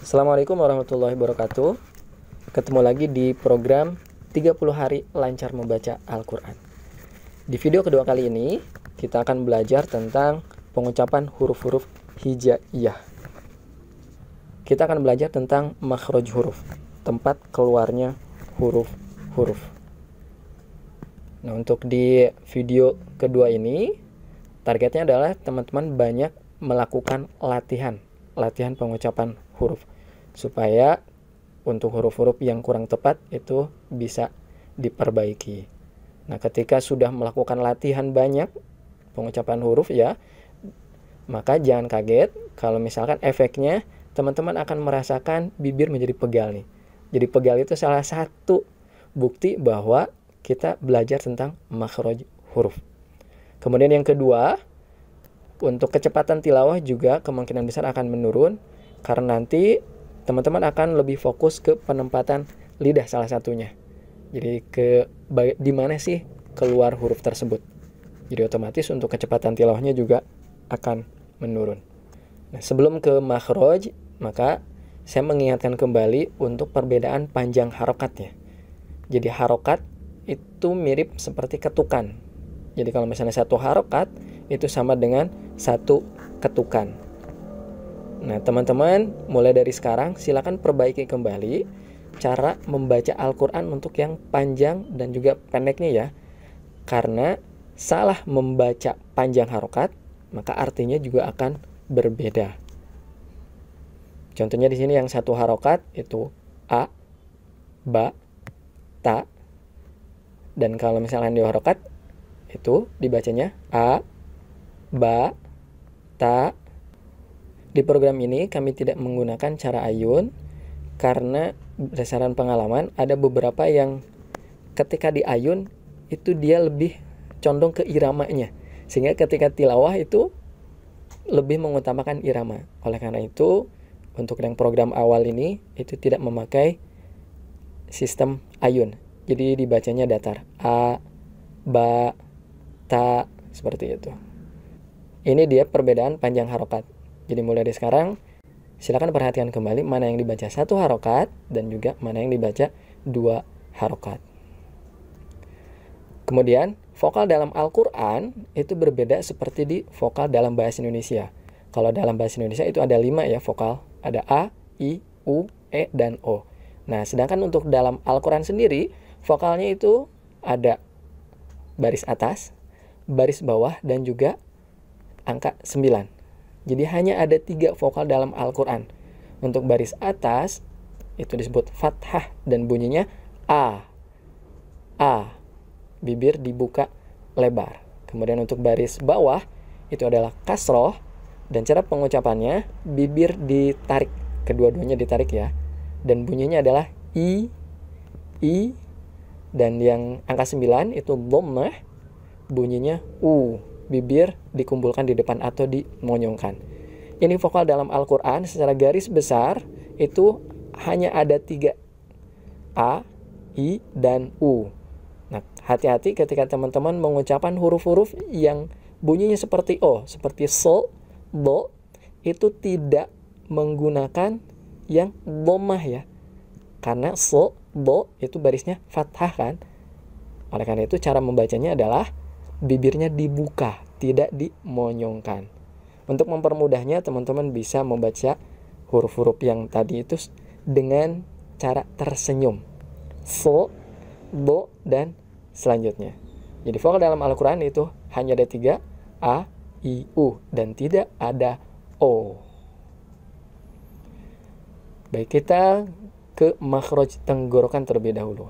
Assalamualaikum warahmatullahi wabarakatuh. Ketemu lagi di program 30 hari lancar membaca Al-Quran. Di video kedua kali ini, kita akan belajar tentang pengucapan huruf-huruf hijaiyah. Kita akan belajar tentang makhraj huruf, tempat keluarnya huruf-huruf. Nah, untuk di video kedua ini, targetnya adalah teman-teman banyak melakukan latihan pengucapan huruf, supaya untuk huruf-huruf yang kurang tepat itu bisa diperbaiki. Nah, ketika sudah melakukan latihan banyak pengucapan huruf ya, maka jangan kaget kalau misalkan efeknya teman-teman akan merasakan bibir menjadi pegal nih. Jadi pegal itu salah satu bukti bahwa kita belajar tentang makhraj huruf. Kemudian yang kedua, untuk kecepatan tilawah juga kemungkinan besar akan menurun, karena nanti teman-teman akan lebih fokus ke penempatan lidah salah satunya. Jadi di mana sih keluar huruf tersebut. Jadi otomatis untuk kecepatan tilawahnya juga akan menurun. Nah, sebelum ke makhraj, maka saya mengingatkan kembali untuk perbedaan panjang harokatnya. Jadi harokat itu mirip seperti ketukan. Jadi kalau misalnya satu harokat itu sama dengan satu ketukan. Nah, teman-teman, mulai dari sekarang silakan perbaiki kembali cara membaca Al-Quran untuk yang panjang dan juga pendeknya ya. Karena salah membaca panjang harokat, maka artinya juga akan berbeda. Contohnya di sini yang satu harokat itu a, ba, ta. Dan kalau misalnya di harokat itu dibacanya a, ba, ta. Di program ini kami tidak menggunakan cara ayun karena berdasarkan pengalaman ada beberapa yang ketika diayun itu dia lebih condong ke iramanya, sehingga ketika tilawah itu lebih mengutamakan irama. Oleh karena itu untuk yang program awal ini itu tidak memakai sistem ayun, jadi dibacanya datar, a, ba, ta, seperti itu. Ini dia perbedaan panjang harokat. Jadi mulai dari sekarang silakan perhatikan kembali mana yang dibaca satu harokat dan juga mana yang dibaca dua harokat. Kemudian vokal dalam Al-Quran itu berbeda seperti di vokal dalam bahasa Indonesia. Kalau dalam bahasa Indonesia itu ada 5 ya vokal. Ada A, I, U, E, dan O. Nah, sedangkan untuk dalam Al-Quran sendiri vokalnya itu ada baris atas, baris bawah, dan juga angka 9. Jadi hanya ada 3 vokal dalam Al-Quran. Untuk baris atas itu disebut fathah dan bunyinya A. A. Bibir dibuka lebar. Kemudian untuk baris bawah itu adalah kasroh, dan cara pengucapannya bibir ditarik, kedua-duanya ditarik ya. Dan bunyinya adalah I. Dan yang angka 9 itu dhammah, bunyinya U. Bibir dikumpulkan di depan atau dimonyongkan. Ini vokal dalam Al-Quran secara garis besar itu hanya ada 3, A, I, dan U. Nah, hati-hati ketika teman-teman mengucapkan huruf-huruf yang bunyinya seperti O, seperti so, do, itu tidak menggunakan yang dhammah ya. Karena so, do itu barisnya fathah kan. Oleh karena itu cara membacanya adalah bibirnya dibuka, tidak dimonyongkan. Untuk mempermudahnya, teman-teman bisa membaca huruf-huruf yang tadi itu dengan cara tersenyum. So, do, dan selanjutnya. Jadi vokal dalam Al-Quran itu hanya ada 3, A, I, U, dan tidak ada O. Baik, kita ke makhraj tenggorokan terlebih dahulu.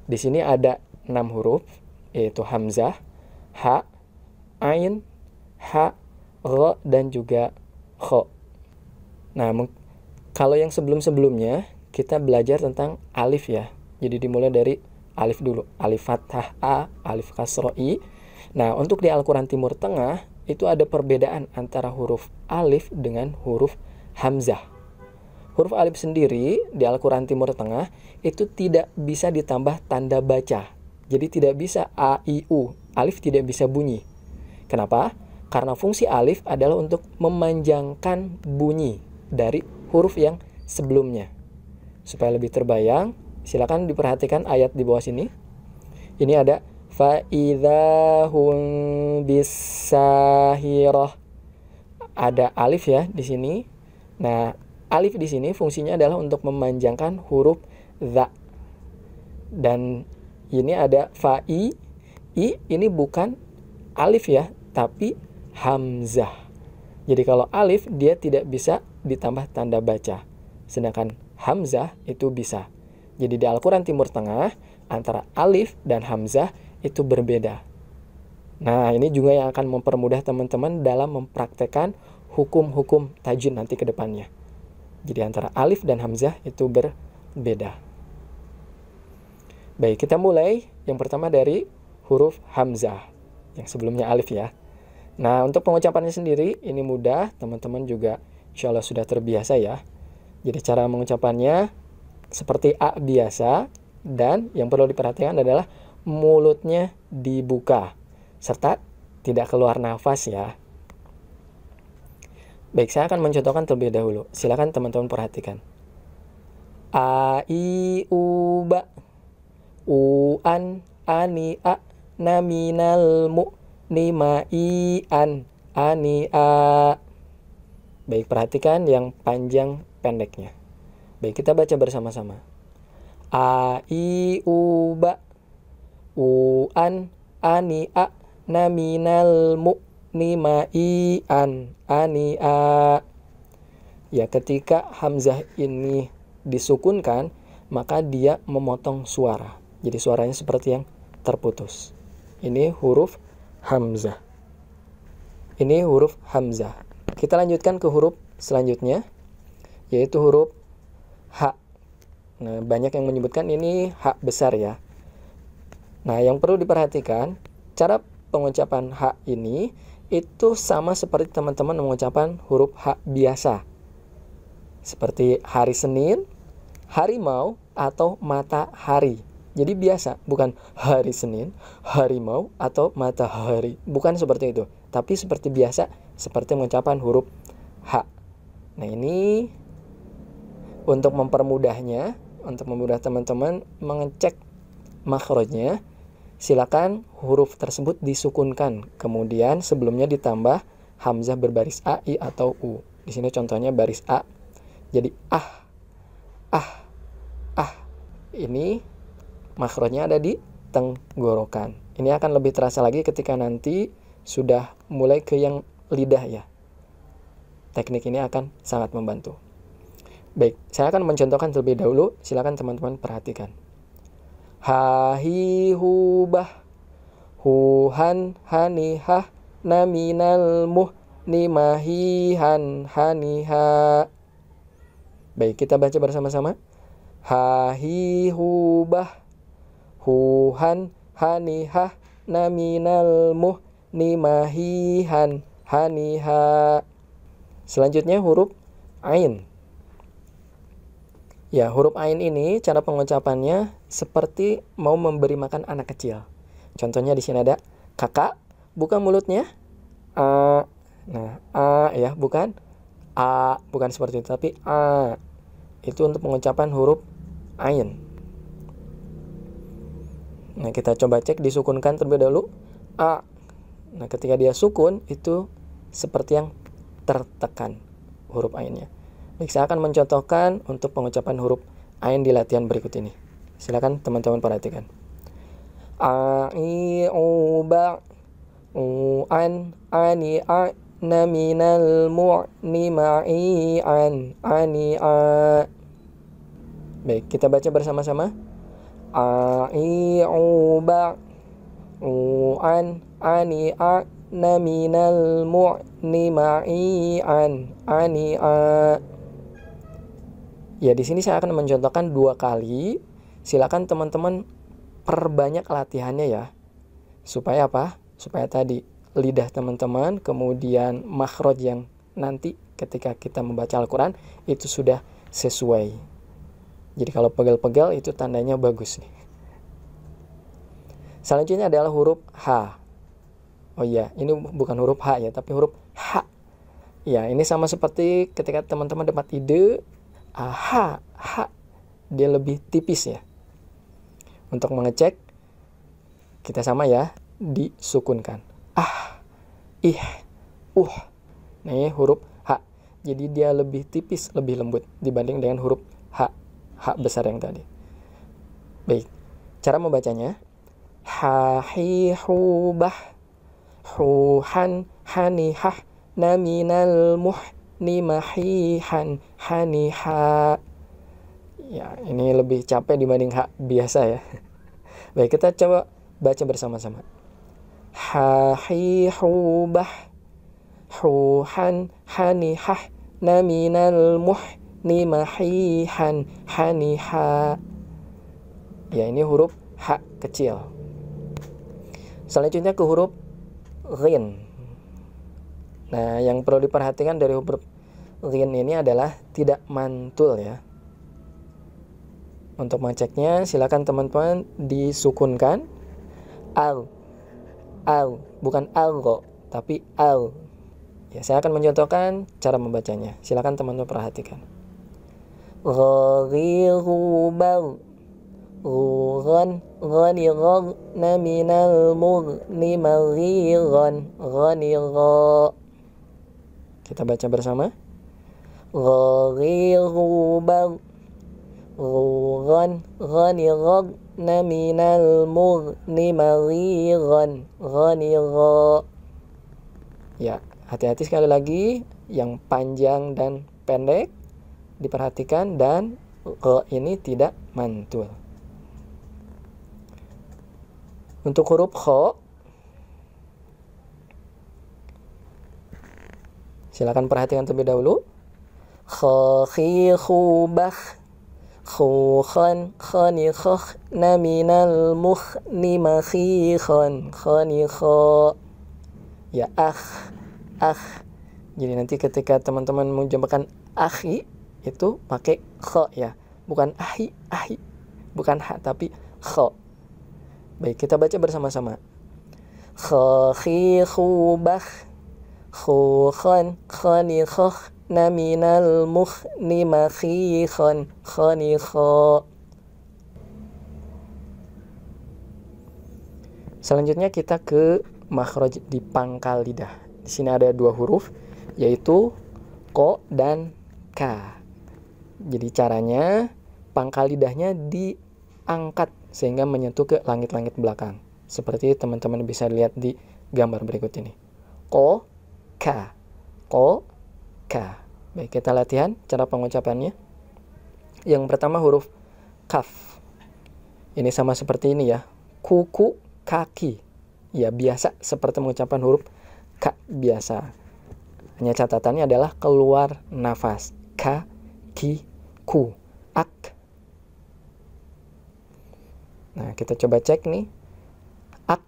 Di sini ada 6 huruf, yaitu hamzah, ha, ain, ha, ro, dan juga kho. Nah, kalau yang sebelum-sebelumnya kita belajar tentang alif ya. Jadi dimulai dari alif dulu. Alif fathah A, alif kasroh I. Nah, untuk di Al-Quran Timur Tengah itu ada perbedaan antara huruf alif dengan huruf hamzah. Huruf alif sendiri di Al-Quran Timur Tengah itu tidak bisa ditambah tanda baca. Jadi tidak bisa A, I, U. Alif tidak bisa bunyi. Kenapa? Karena fungsi alif adalah untuk memanjangkan bunyi dari huruf yang sebelumnya. Supaya lebih terbayang, silakan diperhatikan ayat di bawah sini. Ini ada fa'idahum bisahirah. Ada alif ya di sini. Nah, alif di sini fungsinya adalah untuk memanjangkan huruf za. Dan ini ada fa'i. I ini bukan alif ya, tapi hamzah. Jadi kalau alif dia tidak bisa ditambah tanda baca. Sedangkan hamzah itu bisa. Jadi di Al-Quran Timur Tengah antara alif dan hamzah itu berbeda. Nah, ini juga yang akan mempermudah teman-teman dalam mempraktekkan hukum-hukum tajwid nanti ke depannya. Jadi antara alif dan hamzah itu berbeda. Baik, kita mulai yang pertama dari huruf hamzah yang sebelumnya alif ya. Nah, untuk pengucapannya sendiri ini mudah, teman-teman juga insya Allah sudah terbiasa ya. Jadi cara mengucapannya seperti A biasa, dan yang perlu diperhatikan adalah mulutnya dibuka serta tidak keluar nafas ya. Baik, saya akan mencontohkan terlebih dahulu. Silakan teman-teman perhatikan. A, I, U, Ba, U, An, Ani, A, Na, Minal, Mu, Ni, Ma, I, An, Ani, A. Baik, perhatikan yang panjang pendeknya. Baik, kita baca bersama-sama. A, I, U, Ba, U, An, Ani, A, Na, Minal, Mu, Ni, Ma, I, An, Ani, A. Ya, ketika hamzah ini disukunkan, maka dia memotong suara. Jadi suaranya seperti yang terputus. Ini huruf hamzah. Ini huruf hamzah. Kita lanjutkan ke huruf selanjutnya, yaitu huruf ha. Nah, banyak yang menyebutkan ini ha besar ya. Nah, yang perlu diperhatikan, cara pengucapan ha ini itu sama seperti teman-teman mengucapkan huruf ha biasa. Seperti hari Senin, harimau, atau matahari. Jadi biasa, bukan hari Senin, harimau, atau matahari. Bukan seperti itu, tapi seperti biasa, seperti mengucapkan huruf ha. Nah, ini untuk mempermudahnya, untuk memudah teman-teman mengecek makhrajnya, silakan huruf tersebut disukunkan. Kemudian sebelumnya ditambah hamzah berbaris A, I, atau U. Di sini contohnya baris A. Jadi ah. Ini makhrajnya ada di tenggorokan. Ini akan lebih terasa lagi ketika nanti sudah mulai ke yang lidah ya. Teknik ini akan sangat membantu. Baik, saya akan mencontohkan terlebih dahulu. Silakan teman-teman perhatikan. Ha, hi, hu, bah, hu, han, hani, hah, na, minal, muh, ni, ma, hi, han, hani, ha. Baik, kita baca bersama-sama. Ha, hi, hu, bah, hu, han, hani, hah, na, minal, muh, ni, ma, hi, han, hani, ha. Selanjutnya huruf ain. Ya, huruf ain ini cara pengucapannya seperti mau memberi makan anak kecil. Contohnya di sini ada kakak, buka mulutnya. A. Nah, a ya, bukan a, bukan seperti itu, tapi a. Itu untuk pengucapan huruf ain. Nah, kita coba cek disukunkan terlebih dahulu. A. Nah, ketika dia sukun itu seperti yang tertekan huruf ainnya. Baik, saya akan mencontohkan untuk pengucapan huruf ain di latihan berikut ini. Silakan teman-teman perhatikan. A, I, U, Ba, U, An, Ani, A, Na, Minal, Mu, Ni, Ma, I, An, Ani, A. Baik, kita baca bersama-sama. A, I, U, Ba, U, An, Ani, A, Na, Minal, Mu, Ni, Ma, I, An, Ani, A. Ya, di sini saya akan mencontohkan 2 kali. Silakan teman-teman perbanyak latihannya ya. Supaya apa? Supaya tadi lidah teman-teman, kemudian makhraj yang nanti ketika kita membaca Al-Quran itu sudah sesuai. Jadi kalau pegel-pegel itu tandanya bagus nih. Selanjutnya adalah huruf H. Oh iya, ini bukan huruf H ya, tapi huruf H. Ya, ini sama seperti ketika teman-teman dapat ide Ha, dia lebih tipis ya. Untuk mengecek, kita sama ya, disukunkan. Ih, Nah ini huruf H. Jadi dia lebih tipis, lebih lembut dibanding dengan huruf H besar yang tadi. Baik, cara membacanya. Ha, hi, hu, bah, hu, han, hani, hah, naminal, muh, ni, mahi, han, hani, ha. Ya, ini lebih capek dibanding H biasa ya. Baik, kita coba baca bersama-sama. Ha, hi, hu, bah, hu, han, hani, hah, naminal, muh, ni, mahi, han, hani, ha. Ya, ini huruf H kecil. Selanjutnya ke huruf ghin. Nah, yang perlu diperhatikan dari huruf ghin ini adalah tidak mantul ya. Untuk mengeceknya, silakan teman-teman disukunkan. Bukan algo, tapi al. Ya, saya akan mencontohkan cara membacanya. Silakan teman-teman perhatikan. Ghaghighu bal, ghan, ghanigha, naminal mughni maghiran, ghanigha. Kita baca bersama. Ghaghighu bal, ghan, ghanigha, naminal mughni maghiran, ghanigha. Ya, hati-hati sekali lagi, yang panjang dan pendek diperhatikan, dan ini tidak mantul. Untuk huruf kho, silakan perhatikan terlebih dahulu. Kho, khi, khu, bakh, khu, khan, khani, khokh, naminal, mukh, ni, makhi, khan, khani, kho. Ya, Jadi nanti ketika teman-teman menjumpai akhi, itu pakai kho ya, bukan ahi, bukan ha, tapi kho. Baik, kita baca bersama-sama. Kho, khi, khu, bakh, khu, khan, khani, khokh, naminal, mukh, ni, makhi, khan, khani, kho. Selanjutnya kita ke makhraj di pangkal lidah. Di sini ada dua huruf, yaitu ko dan ka. Jadi caranya, pangkal lidahnya diangkat sehingga menyentuh ke langit-langit belakang. Seperti teman-teman bisa lihat di gambar berikut ini. Ko, ka. Ko, ka. Baik, kita latihan cara pengucapannya. Yang pertama huruf kaf. Ini sama seperti ini ya. Kuku, kaki. Ya, biasa seperti mengucapkan huruf ka biasa. Hanya catatannya adalah keluar nafas. Ka, ki, ku, ak. Nah, kita coba cek nih. Ak.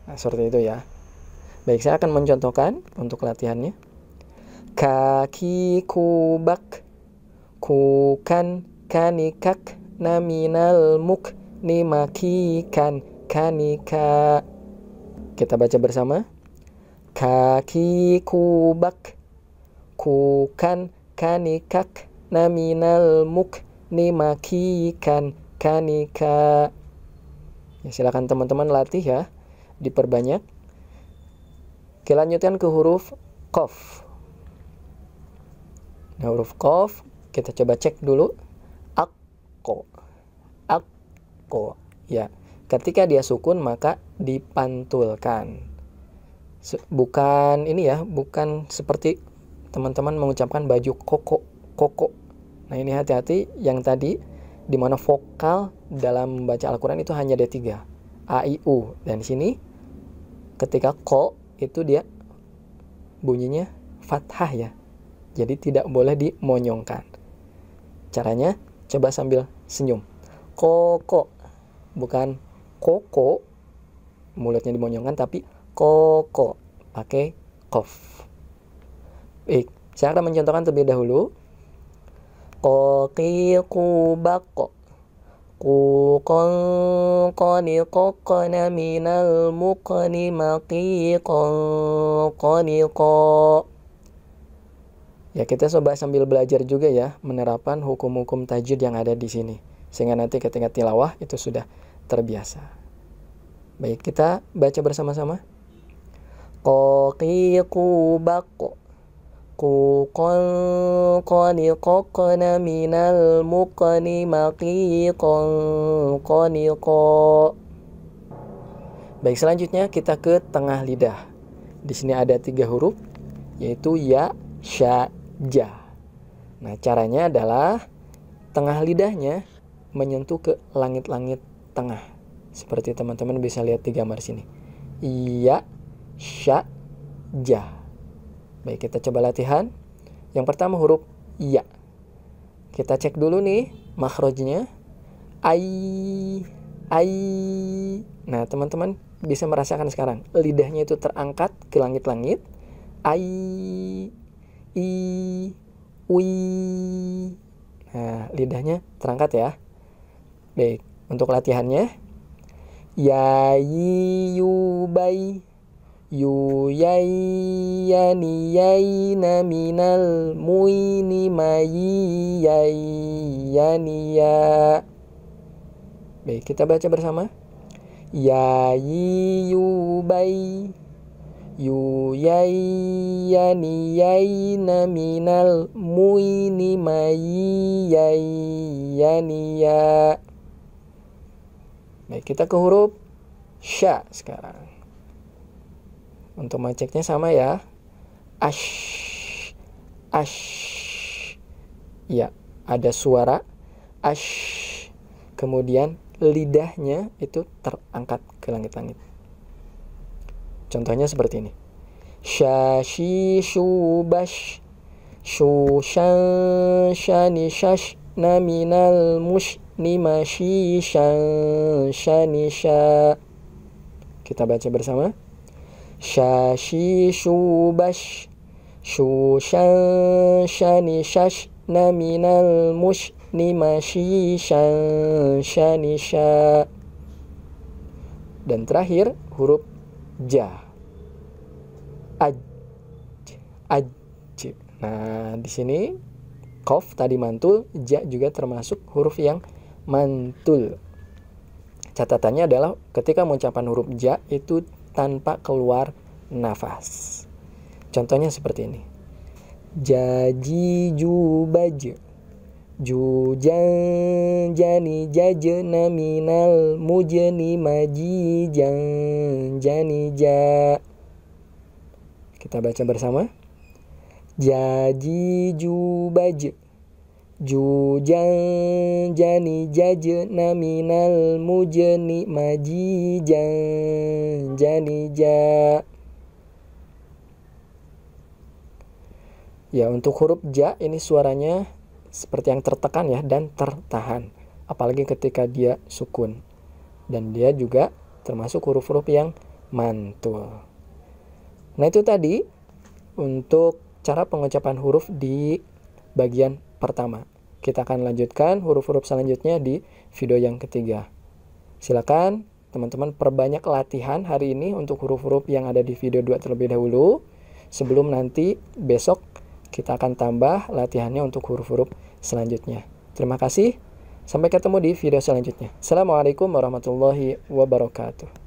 Nah, seperti itu ya. Baik, saya akan mencontohkan untuk latihannya. Kaki, kubak, kukan, kanikak, naminal, muk, ni, maki, kan, kanika. Kita baca bersama. Kaki, kubak, kukan, kanikak, naminal, muk, ni, maki, kan, kanika. Ya, silakan teman-teman latih ya, diperbanyak. Oke, lanjutkan ke huruf qaf. Nah, huruf qaf kita coba cek dulu. Akko. Ya, ketika dia sukun maka dipantulkan. Bukan ini ya, bukan seperti teman-teman mengucapkan baju koko. Nah, ini hati-hati yang tadi, di mana vokal dalam membaca Al-Quran itu hanya ada 3. A, I, U. Dan di sini ketika ko itu dia bunyinya fathah ya. Jadi tidak boleh dimonyongkan. Caranya coba sambil senyum. Koko. Bukan koko, mulutnya dimonyongkan, tapi koko. Pakai kof. Baik, saya akan mencontohkan terlebih dahulu. Koki, kubako, kukon, koni, kokona, minal, mukoni, maki, kon, koni, ko. Ya, kita coba sambil belajar juga ya menerapkan hukum-hukum tajwid yang ada di sini. Sehingga nanti ketika tilawah itu sudah terbiasa. Baik, kita baca bersama-sama. Qaqiqu baq Quqan qaniqaqna minal muqani maqiqan qaniqa. Baik, selanjutnya kita ke tengah lidah. Di sini ada 3 huruf, yaitu ya, sya, ja. Nah, caranya adalah tengah lidahnya menyentuh ke langit-langit tengah. Seperti teman-teman bisa lihat di gambar sini. Ya, sya, ja. Baik, kita coba latihan. Yang pertama huruf ya. Kita cek dulu nih makhrajnya. Ai. Nah, teman-teman bisa merasakan sekarang lidahnya itu terangkat ke langit-langit. Ai, i, ui. Nah, lidahnya terangkat ya. Baik, untuk latihannya. Ya, yi, yu, bai. Yu, yai, yani, yai, na, minal, muini, mayi, yai, yani, ya. Baik, kita baca bersama. Ya, yi, yu, bai. Yu, yai, yani, yai, na, minal, muini, mayi, yai, yani, ya. Baik, kita ke huruf sya sekarang. Untuk maceknya sama ya. Ash. Ya, ada suara ash. Kemudian lidahnya itu terangkat ke langit-langit. Contohnya seperti ini. Syashi shubash. Shushan shani shash naminal mushni mashi shan shani sha. Kita baca bersama. Syashi shubash. Shushan shani shash naminal mushni mashi shan shani sha. Dan terakhir huruf ja. Aj. Nah, di sini qaf tadi mantul, ja juga termasuk huruf yang mantul. Catatannya adalah ketika mengucapkan huruf ja itu tanpa keluar nafas. Contohnya seperti ini. Jaji jubaj. Jujan jani jajna minal mujni maji jani ja. Kita baca bersama. Jaji jubaj. Jujan jani jajna minal mujni maji jani ja. Ya, untuk huruf ja ini suaranya seperti yang tertekan ya dan tertahan. Apalagi ketika dia sukun. Dan dia juga termasuk huruf-huruf yang mantul. Nah, itu tadi untuk cara pengucapan huruf di bagian pertama. Kita akan lanjutkan huruf-huruf selanjutnya di video yang ketiga. Silakan teman-teman perbanyak latihan hari ini untuk huruf-huruf yang ada di video 2 terlebih dahulu. Sebelum nanti besok kita akan tambah latihannya untuk huruf-huruf selanjutnya. Terima kasih. Sampai ketemu di video selanjutnya. Assalamualaikum warahmatullahi wabarakatuh.